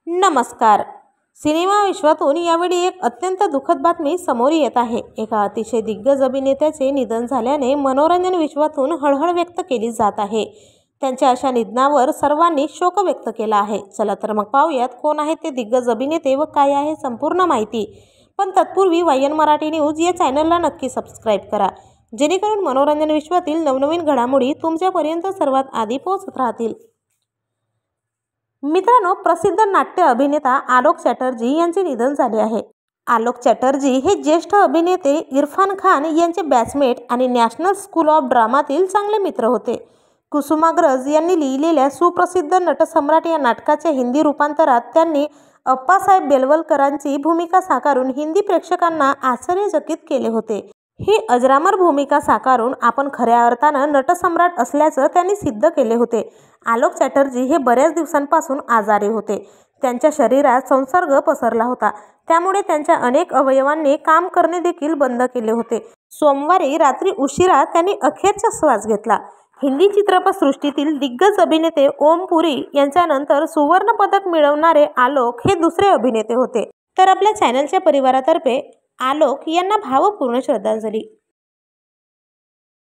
नमस्कार. सिनेमा विश्वातून यावेळी एक अत्यंत दुःखद बातमी समोर येत आहे. एका अतिशय दिग्गज अभिनेत्याचे निधन झाल्याने मनोरंजन विश्वातून हळहळ व्यक्त केली जात आहे. त्यांच्या अशा निधनावर सर्वांनी शोक व्यक्त केला आहे. चला तर मग पाहूयात कोण आहेत ते दिग्गज अभिनेते व काय आहे संपूर्ण माहिती. पण तत्पूर्वी वायन मराठी न्यूज या चॅनलला नक्की सबस्क्राईब करा, जेणेकरून मनोरंजन विश्वातील नवनवीन घडामोडी तुमच्यापर्यंत सर्वात आधी पोहोचत राहतील. मित्रांनो, प्रसिद्ध नाट्य अभिनेता आलोक चॅटर्जी यांचे निधन झाले आहे. आलोक चॅटर्जी हे ज्येष्ठ अभिनेते इरफान खान यांचे बॅचमेट आणि नॅशनल स्कूल ऑफ ड्रामातील चांगले मित्र होते. कुसुमाग्रज यांनी लिहिलेल्या सुप्रसिद्ध नटसम्राट या नाटकाच्या हिंदी रूपांतरात त्यांनी अप्पासाहेब बेलवलकरांची भूमिका साकारून हिंदी प्रेक्षकांना आश्चर्यचकित केले होते. ही अजरामर भूमिका साकारून आपण खऱ्या अर्थानं नटसम्राट असल्याचं त्यांनी सिद्ध केले होते. आलोक चॅटर्जी हे बऱ्याच दिवसांपासून आजारी होते. त्यांच्या शरीरात संसर्ग पसरला होता, त्यामुळे त्यांच्या अनेक अवयवांनी काम करणे देखील बंद केले होते. सोमवारी रात्री उशिरा त्यांनी अखेरचा श्वास घेतला. हिंदी चित्रपटसृष्टीतील दिग्गज अभिनेते ओम पुरी यांच्यानंतर सुवर्ण पदक मिळवणारे आलोक हे दुसरे अभिनेते होते. तर आपल्या चॅनलच्या परिवारातर्फे आलोक यांना भावपूर्ण श्रद्धांजली.